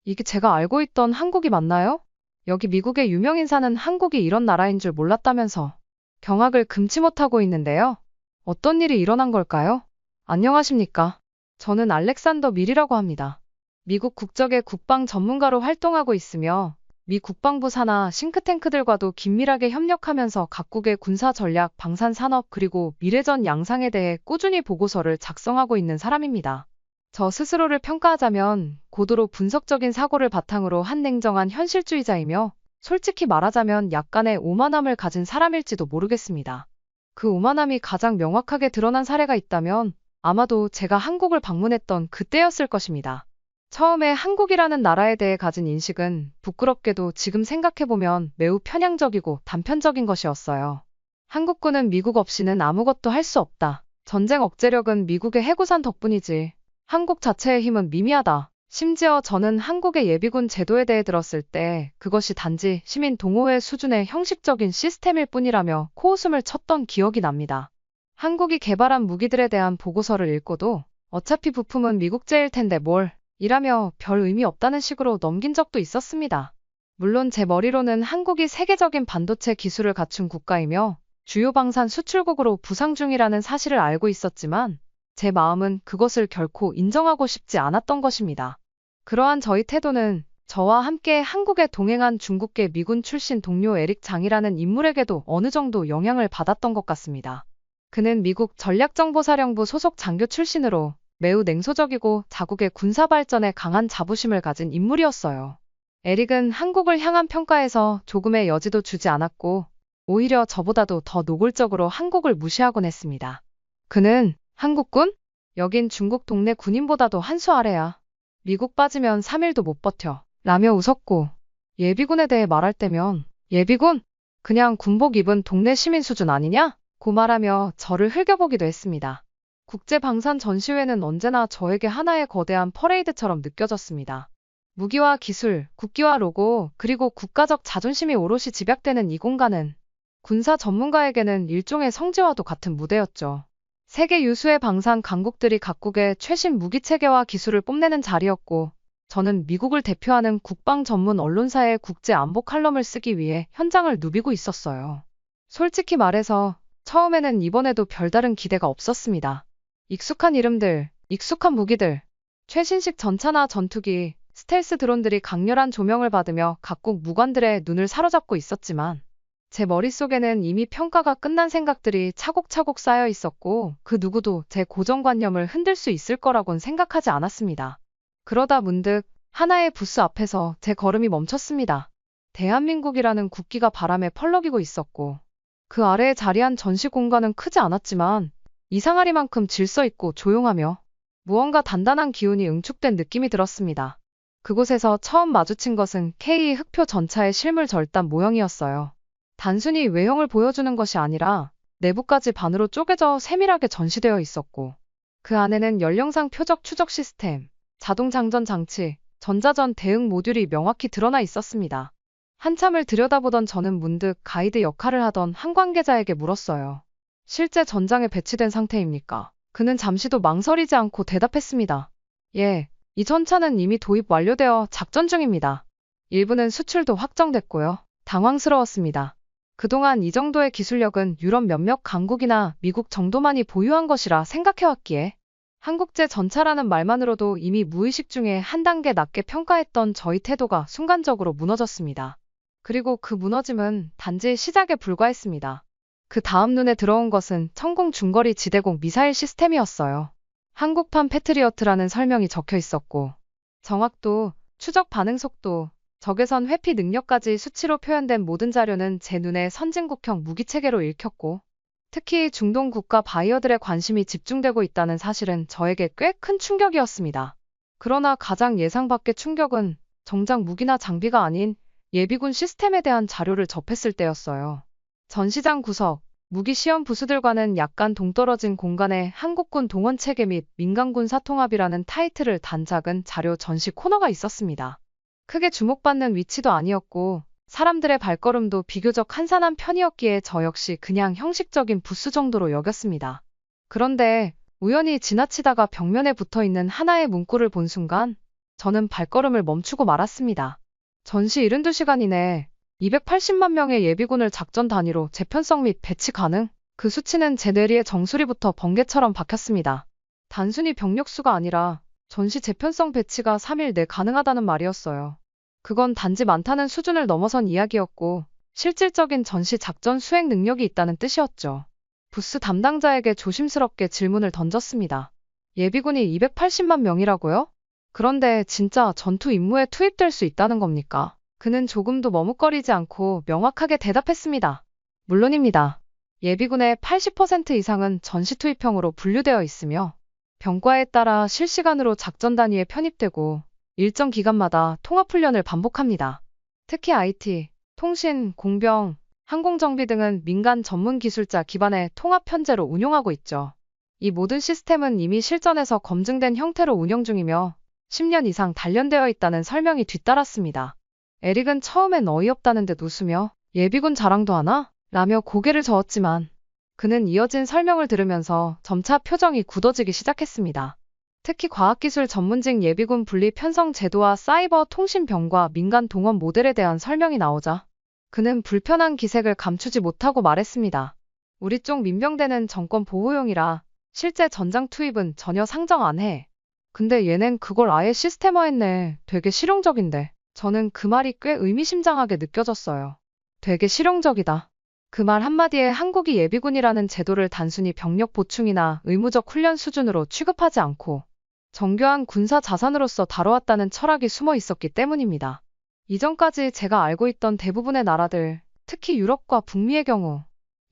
이게 제가 알고 있던 한국이 맞나요? 여기 미국의 유명인사는 한국이 이런 나라인 줄 몰랐다면서 경악을 금치 못하고 있는데요. 어떤 일이 일어난 걸까요? 안녕하십니까? 저는 알렉산더 밀이라고 합니다. 미국 국적의 국방 전문가로 활동하고 있으며 미 국방부 산하 싱크탱크들과도 긴밀하게 협력하면서 각국의 군사 전략, 방산 산업 그리고 미래전 양상에 대해 꾸준히 보고서를 작성하고 있는 사람입니다. 저 스스로를 평가하자면 고도로 분석적인 사고를 바탕으로 한 냉정한 현실주의자이며 솔직히 말하자면 약간의 오만함을 가진 사람일지도 모르겠습니다. 그 오만함이 가장 명확하게 드러난 사례가 있다면 아마도 제가 한국을 방문했던 그때였을 것입니다. 처음에 한국이라는 나라에 대해 가진 인식은 부끄럽게도 지금 생각해보면 매우 편향적이고 단편적인 것이었어요. 한국군은 미국 없이는 아무것도 할 수 없다. 전쟁 억제력은 미국의 해구산 덕분이지. 한국 자체의 힘은 미미하다. 심지어 저는 한국의 예비군 제도에 대해 들었을 때 그것이 단지 시민 동호회 수준의 형식적인 시스템일 뿐이라며 코웃음을 쳤던 기억이 납니다. 한국이 개발한 무기들에 대한 보고서를 읽고도 어차피 부품은 미국제일 텐데 뭘 이라며 별 의미 없다는 식으로 넘긴 적도 있었습니다. 물론 제 머리로는 한국이 세계적인 반도체 기술을 갖춘 국가이며 주요 방산 수출국으로 부상 중이라는 사실을 알고 있었지만 제 마음은 그것을 결코 인정하고 싶지 않았던 것입니다. 그러한 저희 태도는 저와 함께 한국에 동행한 중국계 미군 출신 동료 에릭 장이라는 인물에게도 어느 정도 영향을 받았던 것 같습니다. 그는 미국 전략정보사령부 소속 장교 출신으로 매우 냉소적이고 자국의 군사 발전에 강한 자부심을 가진 인물이었어요. 에릭은 한국을 향한 평가에서 조금의 여지도 주지 않았고 오히려 저보다도 더 노골적으로 한국을 무시하곤 했습니다. 그는 한국군? 여긴 중국 동네 군인보다도 한 수 아래야. 미국 빠지면 3일도 못 버텨. 라며 웃었고 예비군에 대해 말할 때면 예비군? 그냥 군복 입은 동네 시민 수준 아니냐? 고 말하며 저를 흘겨보기도 했습니다. 국제방산 전시회는 언제나 저에게 하나의 거대한 퍼레이드처럼 느껴졌습니다. 무기와 기술, 국기와 로고, 그리고 국가적 자존심이 오롯이 집약되는 이 공간은 군사 전문가에게는 일종의 성지와도 같은 무대였죠. 세계 유수의 방산 강국들이 각국의 최신 무기체계와 기술을 뽐내는 자리였고 저는 미국을 대표하는 국방 전문 언론사의 국제 안보 칼럼을 쓰기 위해 현장을 누비고 있었어요. 솔직히 말해서 처음에는 이번에도 별다른 기대가 없었습니다. 익숙한 이름들, 익숙한 무기들, 최신식 전차나 전투기, 스텔스 드론들이 강렬한 조명을 받으며 각국 무관들의 눈을 사로잡고 있었지만 제 머릿속에는 이미 평가가 끝난 생각들이 차곡차곡 쌓여 있었고 그 누구도 제 고정관념을 흔들 수 있을 거라곤 생각하지 않았습니다. 그러다 문득 하나의 부스 앞에서 제 걸음이 멈췄습니다. 대한민국이라는 국기가 바람에 펄럭이고 있었고 그 아래에 자리한 전시 공간은 크지 않았지만 이상하리만큼 질서있고 조용하며 무언가 단단한 기운이 응축된 느낌이 들었습니다. 그곳에서 처음 마주친 것은 K 흑표 전차의 실물 절단 모형이었어요. 단순히 외형을 보여주는 것이 아니라 내부까지 반으로 쪼개져 세밀하게 전시되어 있었고 그 안에는 연령상 표적 추적 시스템, 자동 장전 장치, 전자전 대응 모듈이 명확히 드러나 있었습니다. 한참을 들여다보던 저는 문득 가이드 역할을 하던 한 관계자에게 물었어요. 실제 전장에 배치된 상태입니까? 그는 잠시도 망설이지 않고 대답했습니다. 예, 이 전차는 이미 도입 완료되어 작전 중입니다. 일부는 수출도 확정됐고요. 당황스러웠습니다. 그동안 이 정도의 기술력은 유럽 몇몇 강국이나 미국 정도만이 보유한 것이라 생각해왔기에 한국제 전차라는 말만으로도 이미 무의식 중에 한 단계 낮게 평가했던 저희 태도가 순간적으로 무너졌습니다. 그리고 그 무너짐은 단지 시작에 불과했습니다. 그 다음 눈에 들어온 것은 천공 중거리 지대공 미사일 시스템이었어요. 한국판 패트리어트라는 설명이 적혀 있었고 정확도, 추적 반응 속도, 적외선 회피 능력까지 수치로 표현된 모든 자료는 제 눈에 선진국형 무기체계로 읽혔고 특히 중동 국가 바이어들의 관심이 집중되고 있다는 사실은 저에게 꽤 큰 충격이었습니다. 그러나 가장 예상 밖의 충격은 정작 무기나 장비가 아닌 예비군 시스템에 대한 자료를 접했을 때였어요. 전시장 구석, 무기 시험 부수들과는 약간 동떨어진 공간에 한국군 동원체계 및 민간군 사통합이라는 타이틀을 단 작은 자료 전시 코너가 있었습니다. 크게 주목받는 위치도 아니었고 사람들의 발걸음도 비교적 한산한 편이었기에 저 역시 그냥 형식적인 부스 정도로 여겼습니다. 그런데 우연히 지나치다가 벽면에 붙어있는 하나의 문구를 본 순간 저는 발걸음을 멈추고 말았습니다. 전시 72시간 이내 280만 명의 예비군을 작전 단위로 재편성 및 배치 가능? 그 수치는 제 뇌리에 정수리부터 번개처럼 박혔습니다. 단순히 병력 수가 아니라 전시 재편성 배치가 3일 내 가능하다는 말이었어요. 그건 단지 많다는 수준을 넘어선 이야기였고 실질적인 전시 작전 수행 능력이 있다는 뜻이었죠. 부스 담당자에게 조심스럽게 질문을 던졌습니다. 예비군이 280만 명이라고요? 그런데 진짜 전투 임무에 투입될 수 있다는 겁니까? 그는 조금도 머뭇거리지 않고 명확하게 대답했습니다. 물론입니다. 예비군의 80% 이상은 전시 투입형으로 분류되어 있으며 병과에 따라 실시간으로 작전 단위에 편입되고 일정 기간마다 통합훈련을 반복합니다. 특히 IT, 통신, 공병, 항공정비 등은 민간 전문 기술자 기반의 통합 편제로 운용하고 있죠. 이 모든 시스템은 이미 실전에서 검증된 형태로 운영 중이며 10년 이상 단련되어 있다는 설명이 뒤따랐습니다. 에릭은 처음엔 어이없다는 듯 웃으며 예비군 자랑도 하나? 라며 고개를 저었지만 그는 이어진 설명을 들으면서 점차 표정이 굳어지기 시작했습니다. 특히 과학기술 전문직 예비군 분리 편성 제도와 사이버 통신병과 민간 동원 모델에 대한 설명이 나오자 그는 불편한 기색을 감추지 못하고 말했습니다. 우리 쪽 민병대는 정권 보호용이라 실제 전장 투입은 전혀 상정 안 해. 근데 얘넨 그걸 아예 시스템화했네. 되게 실용적인데. 저는 그 말이 꽤 의미심장하게 느껴졌어요. 되게 실용적이다. 그 말 한마디에 한국이 예비군이라는 제도를 단순히 병력 보충이나 의무적 훈련 수준으로 취급하지 않고 정교한 군사 자산으로서 다뤄왔다는 철학이 숨어 있었기 때문입니다. 이전까지 제가 알고 있던 대부분의 나라들, 특히 유럽과 북미의 경우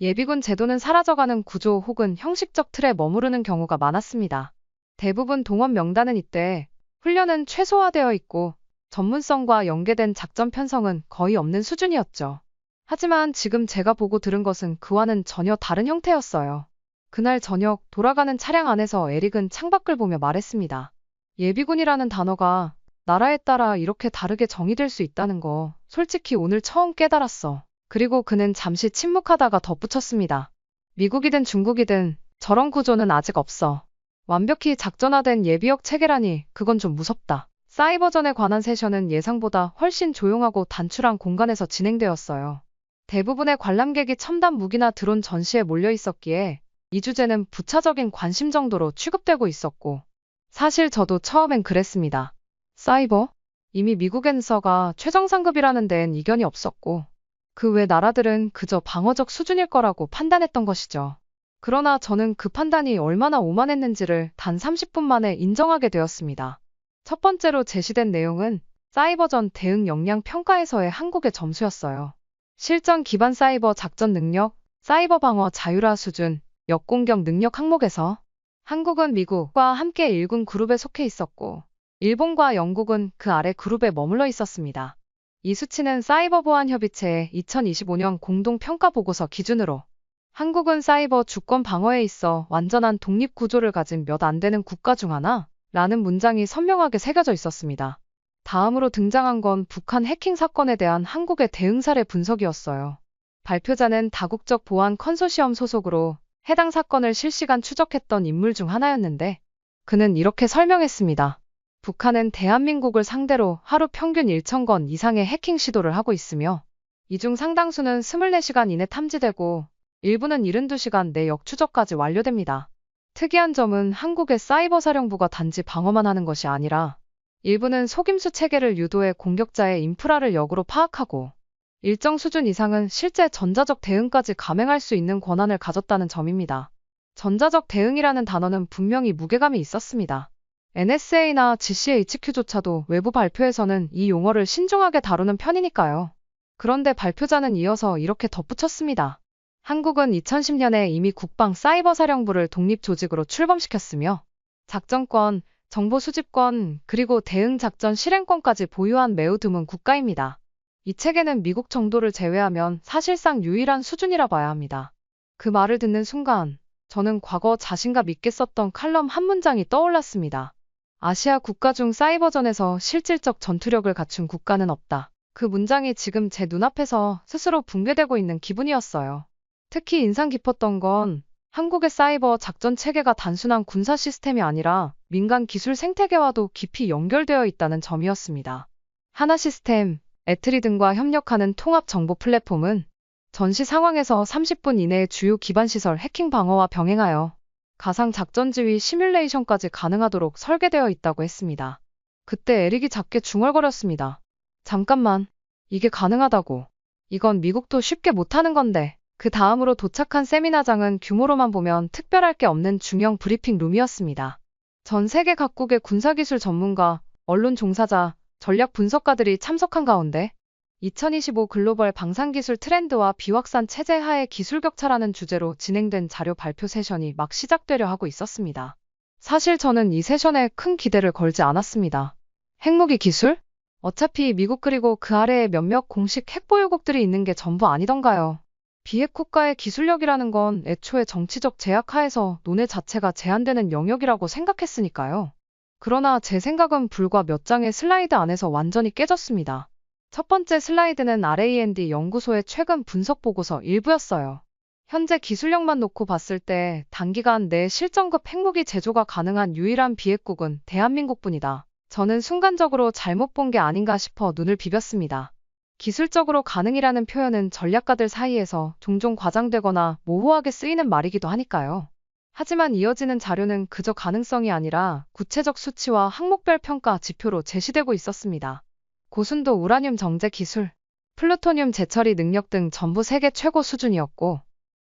예비군 제도는 사라져가는 구조 혹은 형식적 틀에 머무르는 경우가 많았습니다. 대부분 동원 명단은 이때 훈련은 최소화되어 있고 전문성과 연계된 작전 편성은 거의 없는 수준이었죠. 하지만 지금 제가 보고 들은 것은 그와는 전혀 다른 형태였어요. 그날 저녁 돌아가는 차량 안에서 에릭은 창밖을 보며 말했습니다. 예비군이라는 단어가 나라에 따라 이렇게 다르게 정의될 수 있다는 거 솔직히 오늘 처음 깨달았어. 그리고 그는 잠시 침묵하다가 덧붙였습니다. 미국이든 중국이든 저런 구조는 아직 없어. 완벽히 작전화된 예비역 체계라니 그건 좀 무섭다. 사이버전에 관한 세션은 예상보다 훨씬 조용하고 단출한 공간에서 진행되었어요. 대부분의 관람객이 첨단 무기나 드론 전시에 몰려 있었기에 이 주제는 부차적인 관심 정도로 취급되고 있었고 사실 저도 처음엔 그랬습니다. 사이버? 이미 미국엔서가 최정상급이라는 데엔 이견이 없었고 그 외 나라들은 그저 방어적 수준일 거라고 판단했던 것이죠. 그러나 저는 그 판단이 얼마나 오만했는지를 단 30분 만에 인정하게 되었습니다. 첫 번째로 제시된 내용은 사이버전 대응 역량 평가에서의 한국의 점수였어요. 실전 기반 사이버 작전 능력, 사이버 방어 자율화 수준, 역공격 능력 항목에서 한국은 미국과 함께 1군 그룹에 속해 있었고 일본과 영국은 그 아래 그룹에 머물러 있었습니다. 이 수치는 사이버 보안 협의체의 2025년 공동평가 보고서 기준으로 한국은 사이버 주권 방어에 있어 완전한 독립 구조를 가진 몇 안 되는 국가 중 하나 라는 문장이 선명하게 새겨져 있었습니다. 다음으로 등장한 건 북한 해킹 사건에 대한 한국의 대응 사례 분석이었어요. 발표자는 다국적 보안 컨소시엄 소속으로 해당 사건을 실시간 추적했던 인물 중 하나였는데 그는 이렇게 설명했습니다. 북한은 대한민국을 상대로 하루 평균 1,000건 이상의 해킹 시도를 하고 있으며 이 중 상당수는 24시간 이내 탐지되고 일부는 72시간 내 역추적까지 완료됩니다. 특이한 점은 한국의 사이버 사령부가 단지 방어만 하는 것이 아니라 일부는 속임수 체계를 유도해 공격자의 인프라를 역으로 파악하고 일정 수준 이상은 실제 전자적 대응까지 감행할 수 있는 권한을 가졌다는 점입니다. 전자적 대응이라는 단어는 분명히 무게감이 있었습니다. NSA나 GCHQ조차도 외부 발표에서는 이 용어를 신중하게 다루는 편이니까요. 그런데 발표자는 이어서 이렇게 덧붙였습니다. 한국은 2010년에 이미 국방사이버사령부를 독립조직으로 출범시켰으며 작전권, 정보 수집권, 그리고 대응작전 실행권까지 보유한 매우 드문 국가입니다. 이 체계는 미국 정도를 제외하면 사실상 유일한 수준이라 봐야 합니다. 그 말을 듣는 순간 저는 과거 자신과 믿게 썼던 칼럼 한 문장이 떠올랐습니다. 아시아 국가 중 사이버전에서 실질적 전투력을 갖춘 국가는 없다. 그 문장이 지금 제 눈앞에서 스스로 붕괴되고 있는 기분이었어요. 특히 인상 깊었던 건 한국의 사이버 작전 체계가 단순한 군사 시스템이 아니라 민간 기술 생태계와도 깊이 연결되어 있다는 점이었습니다. 하나시스템, 애트리 등과 협력하는 통합 정보 플랫폼은 전시 상황에서 30분 이내에 주요 기반 시설 해킹 방어와 병행하여 가상 작전 지휘 시뮬레이션까지 가능하도록 설계되어 있다고 했습니다. 그때 에릭이 작게 중얼거렸습니다. 잠깐만, 이게 가능하다고. 이건 미국도 쉽게 못하는 건데. 그 다음으로 도착한 세미나장은 규모로만 보면 특별할 게 없는 중형 브리핑 룸이었습니다. 전 세계 각국의 군사기술 전문가, 언론 종사자, 전략 분석가들이 참석한 가운데 2025 글로벌 방산기술 트렌드와 비확산 체제 하의 기술 격차라는 주제로 진행된 자료 발표 세션이 막 시작되려 하고 있었습니다. 사실 저는 이 세션에 큰 기대를 걸지 않았습니다. 핵무기 기술? 어차피 미국 그리고 그 아래에 몇몇 공식 핵보유국들이 있는 게 전부 아니던가요. 비핵 국가의 기술력이라는 건 애초에 정치적 제약 하에서 논의 자체가 제한되는 영역이라고 생각했으니까요. 그러나 제 생각은 불과 몇 장의 슬라이드 안에서 완전히 깨졌습니다. 첫 번째 슬라이드는 RAND 연구소의 최근 분석 보고서 일부였어요. 현재 기술력만 놓고 봤을 때 단기간 내 실전급 핵무기 제조가 가능한 유일한 비핵국은 대한민국뿐이다. 저는 순간적으로 잘못 본 게 아닌가 싶어 눈을 비볐습니다. 기술적으로 가능이라는 표현은 전략가들 사이에서 종종 과장되거나 모호하게 쓰이는 말이기도 하니까요. 하지만 이어지는 자료는 그저 가능성이 아니라 구체적 수치와 항목별 평가 지표로 제시되고 있었습니다. 고순도 우라늄 정제 기술, 플루토늄 재처리 능력 등 전부 세계 최고 수준이었고,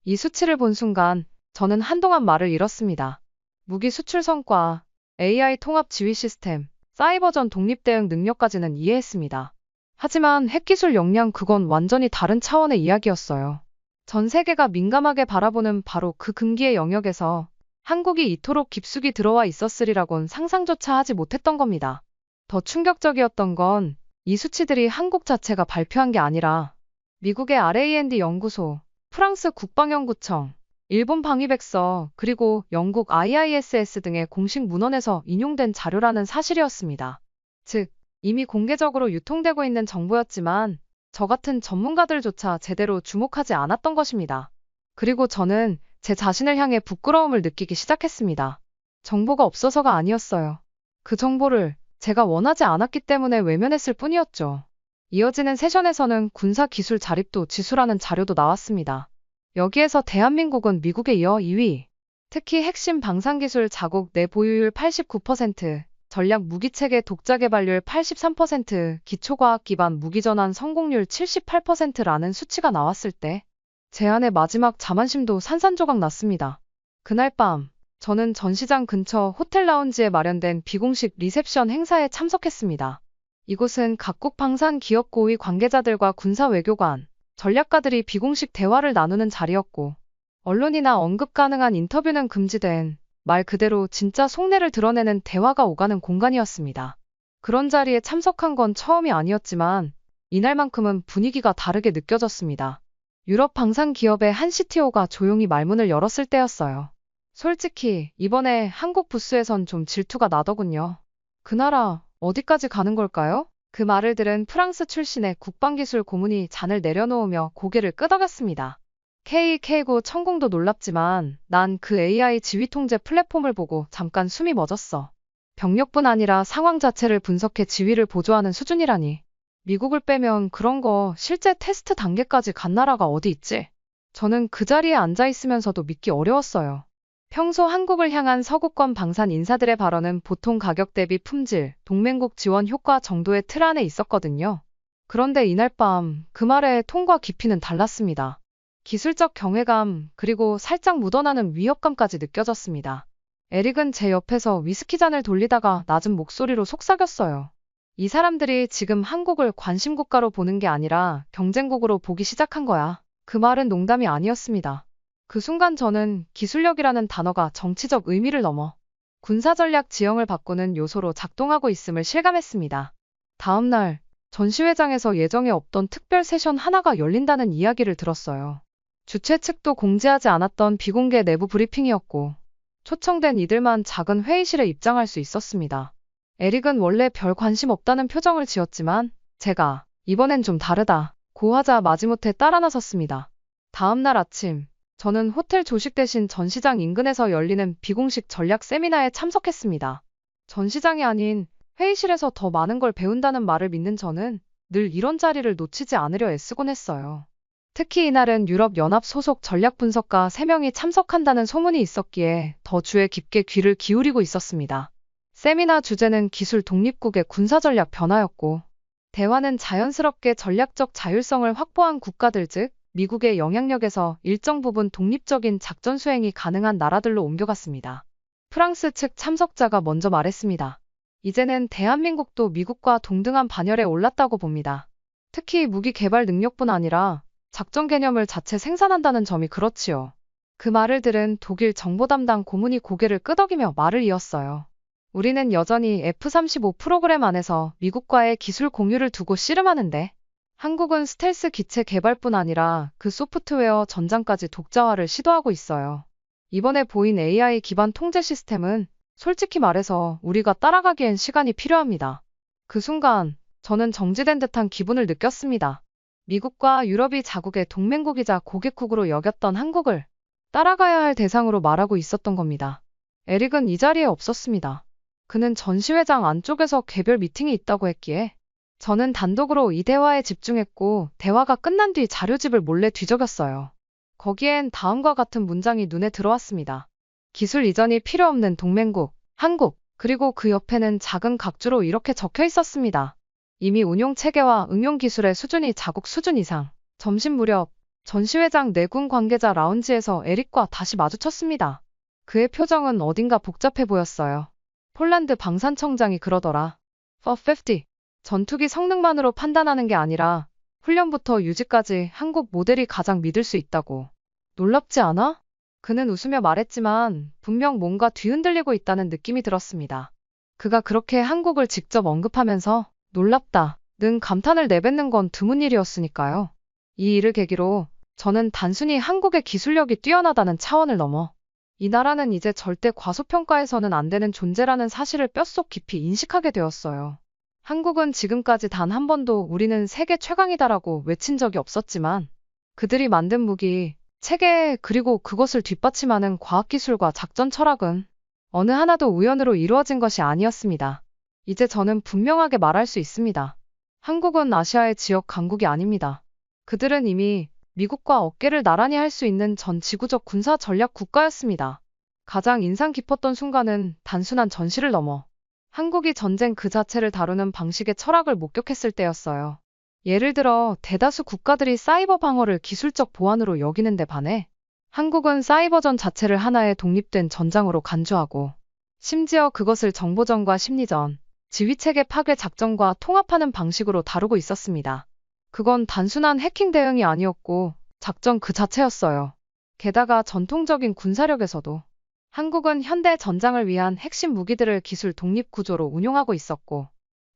이 수치를 본 순간 저는 한동안 말을 잃었습니다. 무기 수출 성과, AI 통합 지휘 시스템, 사이버전 독립 대응 능력까지는 이해했습니다. 하지만 핵기술 역량 그건 완전히 다른 차원의 이야기였어요. 전 세계가 민감하게 바라보는 바로 그 금기의 영역에서 한국이 이토록 깊숙이 들어와 있었으리라곤 상상조차 하지 못했던 겁니다. 더 충격적이었던 건 이 수치들이 한국 자체가 발표한 게 아니라 미국의 RAND 연구소, 프랑스 국방연구청, 일본 방위백서, 그리고 영국 IISS 등의 공식 문헌에서 인용된 자료라는 사실이었습니다. 즉, 이미 공개적으로 유통되고 있는 정보였지만 저 같은 전문가들조차 제대로 주목하지 않았던 것입니다. 그리고 저는 제 자신을 향해 부끄러움을 느끼기 시작했습니다. 정보가 없어서가 아니었어요. 그 정보를 제가 원하지 않았기 때문에 외면했을 뿐이었죠. 이어지는 세션에서는 군사기술 자립도 지수라는 자료도 나왔습니다. 여기에서 대한민국은 미국에 이어 2위. 특히 핵심 방산기술 자국 내 보유율 89%, 전략 무기체계 독자 개발률 83%, 기초과학 기반 무기전환 성공률 78%라는 수치가 나왔을 때 제 안의 마지막 자만심도 산산조각 났습니다. 그날 밤 저는 전시장 근처 호텔 라운지에 마련된 비공식 리셉션 행사에 참석했습니다. 이곳은 각국 방산 기업 고위 관계자들과 군사 외교관, 전략가들이 비공식 대화를 나누는 자리였고 언론이나 언급 가능한 인터뷰는 금지된 말 그대로 진짜 속내를 드러내는 대화가 오가는 공간이었습니다. 그런 자리에 참석한 건 처음이 아니었지만 이날만큼은 분위기가 다르게 느껴졌습니다. 유럽 방산 기업의 한 CTO가 조용히 말문을 열었을 때였어요. 솔직히 이번에 한국 부스에선 좀 질투가 나더군요. 그 나라 어디까지 가는 걸까요? 그 말을 들은 프랑스 출신의 국방기술 고문이 잔을 내려놓으며 고개를 끄덕였습니다. K9 천공도 놀랍지만 난 그 AI 지휘통제 플랫폼을 보고 잠깐 숨이 멎었어. 병력뿐 아니라 상황 자체를 분석해 지휘를 보조하는 수준이라니. 미국을 빼면 그런 거 실제 테스트 단계까지 간 나라가 어디 있지? 저는 그 자리에 앉아 있으면서도 믿기 어려웠어요. 평소 한국을 향한 서구권 방산 인사들의 발언은 보통 가격 대비 품질, 동맹국 지원 효과 정도의 틀 안에 있었거든요. 그런데 이날 밤 그 말의 톤과 깊이는 달랐습니다. 기술적 경외감, 그리고 살짝 묻어나는 위협감까지 느껴졌습니다. 에릭은 제 옆에서 위스키 잔을 돌리다가 낮은 목소리로 속삭였어요. 이 사람들이 지금 한국을 관심국가로 보는 게 아니라 경쟁국으로 보기 시작한 거야. 그 말은 농담이 아니었습니다. 그 순간 저는 기술력이라는 단어가 정치적 의미를 넘어 군사전략 지형을 바꾸는 요소로 작동하고 있음을 실감했습니다. 다음 날 전시회장에서 예정에 없던 특별 세션 하나가 열린다는 이야기를 들었어요. 주최 측도 공지하지 않았던 비공개 내부 브리핑이었고 초청된 이들만 작은 회의실에 입장할 수 있었습니다. 에릭은 원래 별 관심 없다는 표정을 지었지만 제가 이번엔 좀 다르다 고 하자 마지못해 따라 나섰습니다. 다음 날 아침 저는 호텔 조식 대신 전시장 인근에서 열리는 비공식 전략 세미나에 참석했습니다. 전시장이 아닌 회의실에서 더 많은 걸 배운다는 말을 믿는 저는 늘 이런 자리를 놓치지 않으려 애쓰곤 했어요. 특히 이날은 유럽연합 소속 전략분석가 3명이 참석한다는 소문이 있었기에 더 주에 깊게 귀를 기울이고 있었습니다. 세미나 주제는 기술 독립국의 군사전략 변화였고, 대화는 자연스럽게 전략적 자율성을 확보한 국가들 즉 미국의 영향력에서 일정 부분 독립적인 작전 수행이 가능한 나라들로 옮겨갔습니다. 프랑스 측 참석자가 먼저 말했습니다. 이제는 대한민국도 미국과 동등한 반열에 올랐다고 봅니다. 특히 무기 개발 능력뿐 아니라 작전 개념을 자체 생산한다는 점이 그렇지요. 그 말을 들은 독일 정보 담당 고문이 고개를 끄덕이며 말을 이었어요. 우리는 여전히 F-35 프로그램 안에서 미국과의 기술 공유를 두고 씨름하는데, 한국은 스텔스 기체 개발뿐 아니라 그 소프트웨어 전장까지 독자화를 시도하고 있어요. 이번에 보인 AI 기반 통제 시스템은 솔직히 말해서 우리가 따라가기엔 시간이 필요합니다. 그 순간 저는 정지된 듯한 기분을 느꼈습니다. 미국과 유럽이 자국의 동맹국이자 고객국으로 여겼던 한국을 따라가야 할 대상으로 말하고 있었던 겁니다. 에릭은 이 자리에 없었습니다. 그는 전시회장 안쪽에서 개별 미팅이 있다고 했기에 저는 단독으로 이 대화에 집중했고 대화가 끝난 뒤 자료집을 몰래 뒤적였어요. 거기엔 다음과 같은 문장이 눈에 들어왔습니다. 기술 이전이 필요 없는 동맹국, 한국, 그리고 그 옆에는 작은 각주로 이렇게 적혀 있었습니다. 이미 운용 체계와 응용 기술의 수준이 자국 수준 이상. 점심 무렵 전시회장 내군 관계자 라운지에서 에릭과 다시 마주쳤습니다. 그의 표정은 어딘가 복잡해 보였어요. 폴란드 방산청장이 그러더라. For50. 전투기 성능만으로 판단하는 게 아니라 훈련부터 유지까지 한국 모델이 가장 믿을 수 있다고. 놀랍지 않아? 그는 웃으며 말했지만 분명 뭔가 뒤흔들리고 있다는 느낌이 들었습니다. 그가 그렇게 한국을 직접 언급하면서 놀랍다는 감탄을 내뱉는 건 드문 일이었으니까요. 이 일을 계기로 저는 단순히 한국의 기술력이 뛰어나다는 차원을 넘어 이 나라는 이제 절대 과소평가해서는 안 되는 존재라는 사실을 뼛속 깊이 인식하게 되었어요. 한국은 지금까지 단 한 번도 우리는 세계 최강이다라고 외친 적이 없었지만 그들이 만든 무기, 체계 그리고 그것을 뒷받침하는 과학기술과 작전 철학은 어느 하나도 우연으로 이루어진 것이 아니었습니다. 이제 저는 분명하게 말할 수 있습니다. 한국은 아시아의 지역 강국이 아닙니다. 그들은 이미 미국과 어깨를 나란히 할 수 있는 전 지구적 군사 전략 국가였습니다. 가장 인상 깊었던 순간은 단순한 전시를 넘어 한국이 전쟁 그 자체를 다루는 방식의 철학을 목격했을 때였어요. 예를 들어 대다수 국가들이 사이버 방어를 기술적 보안으로 여기는 데 반해 한국은 사이버전 자체를 하나의 독립된 전장으로 간주하고 심지어 그것을 정보전과 심리전, 지휘체계 파괴 작전과 통합하는 방식으로 다루고 있었습니다. 그건 단순한 해킹 대응이 아니었고 작전 그 자체였어요. 게다가 전통적인 군사력에서도 한국은 현대 전장을 위한 핵심 무기들을 기술 독립 구조로 운용하고 있었고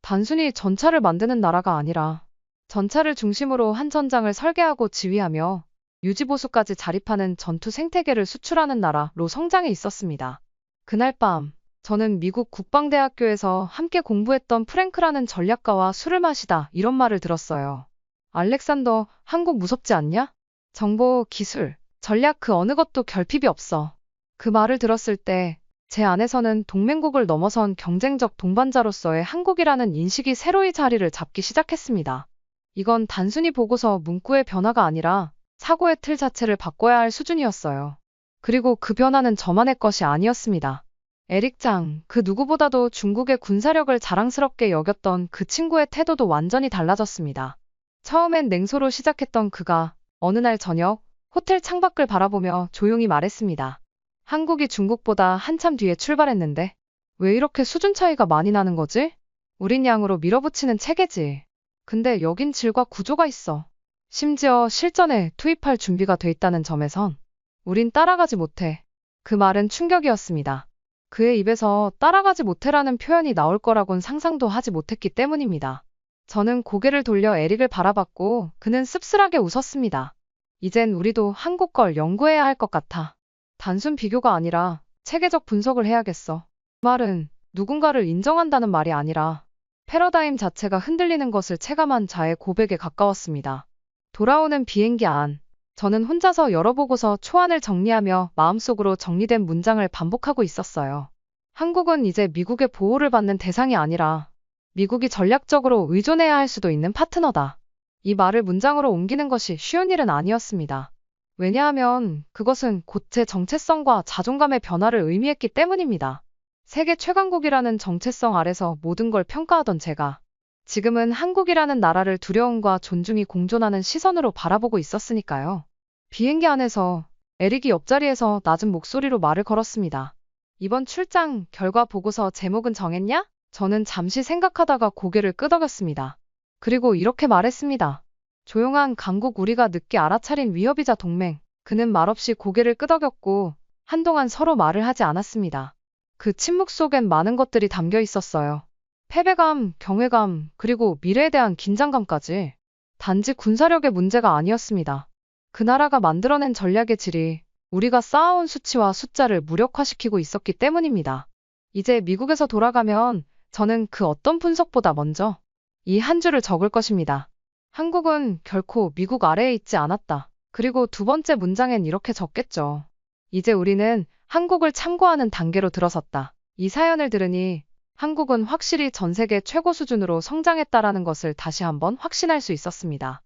단순히 전차를 만드는 나라가 아니라 전차를 중심으로 한 전장을 설계하고 지휘하며 유지보수까지 자립하는 전투 생태계를 수출하는 나라로 성장해 있었습니다. 그날 밤 저는 미국 국방대학교에서 함께 공부했던 프랭크라는 전략가와 술을 마시다 이런 말을 들었어요. 알렉산더, 한국 무섭지 않냐? 정보, 기술, 전략 그 어느 것도 결핍이 없어. 그 말을 들었을 때 제 안에서는 동맹국을 넘어선 경쟁적 동반자로서의 한국이라는 인식이 새로이 자리를 잡기 시작했습니다. 이건 단순히 보고서 문구의 변화가 아니라 사고의 틀 자체를 바꿔야 할 수준이었어요. 그리고 그 변화는 저만의 것이 아니었습니다. 에릭 장, 그 누구보다도 중국의 군사력을 자랑스럽게 여겼던 그 친구의 태도도 완전히 달라졌습니다. 처음엔 냉소로 시작했던 그가 어느 날 저녁 호텔 창밖을 바라보며 조용히 말했습니다. 한국이 중국보다 한참 뒤에 출발했는데 왜 이렇게 수준 차이가 많이 나는 거지? 우린 양으로 밀어붙이는 체계지. 근데 여긴 질과 구조가 있어. 심지어 실전에 투입할 준비가 돼 있다는 점에선 우린 따라가지 못해. 그 말은 충격이었습니다. 그의 입에서 따라가지 못해라는 표현이 나올 거라곤 상상도 하지 못했기 때문입니다. 저는 고개를 돌려 에릭을 바라봤고 그는 씁쓸하게 웃었습니다. 이젠 우리도 한국 걸 연구해야 할 것 같아. 단순 비교가 아니라 체계적 분석을 해야겠어. 그 말은 누군가를 인정한다는 말이 아니라 패러다임 자체가 흔들리는 것을 체감한 자의 고백에 가까웠습니다. 돌아오는 비행기 안. 저는 혼자서 열어보고서 초안을 정리하며 마음속으로 정리된 문장을 반복하고 있었어요. 한국은 이제 미국의 보호를 받는 대상이 아니라 미국이 전략적으로 의존해야 할 수도 있는 파트너다. 이 말을 문장으로 옮기는 것이 쉬운 일은 아니었습니다. 왜냐하면 그것은 곧 제 정체성과 자존감의 변화를 의미했기 때문입니다. 세계 최강국이라는 정체성 아래서 모든 걸 평가하던 제가 지금은 한국이라는 나라를 두려움과 존중이 공존하는 시선으로 바라보고 있었으니까요. 비행기 안에서 에릭이 옆자리에서 낮은 목소리로 말을 걸었습니다. 이번 출장 결과 보고서 제목은 정했냐? 저는 잠시 생각하다가 고개를 끄덕였습니다. 그리고 이렇게 말했습니다. 조용한 강국 우리가 늦게 알아차린 위협이자 동맹. 그는 말없이 고개를 끄덕였고 한동안 서로 말을 하지 않았습니다. 그 침묵 속엔 많은 것들이 담겨 있었어요. 패배감, 경외감, 그리고 미래에 대한 긴장감까지. 단지 군사력의 문제가 아니었습니다. 그 나라가 만들어낸 전략의 질이 우리가 쌓아온 수치와 숫자를 무력화시키고 있었기 때문입니다. 이제 미국에서 돌아가면 저는 그 어떤 분석보다 먼저 이 한 줄을 적을 것입니다. 한국은 결코 미국 아래에 있지 않았다. 그리고 두 번째 문장엔 이렇게 적겠죠. 이제 우리는 한국을 참고하는 단계로 들어섰다. 이 사연을 들으니 한국은 확실히 전 세계 최고 수준으로 성장했다라는 것을 다시 한번 확신할 수 있었습니다.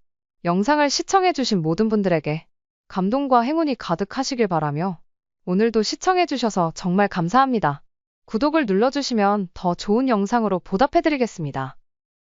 영상을 시청해주신 모든 분들에게 감동과 행운이 가득하시길 바라며 오늘도 시청해주셔서 정말 감사합니다. 구독을 눌러주시면 더 좋은 영상으로 보답해드리겠습니다.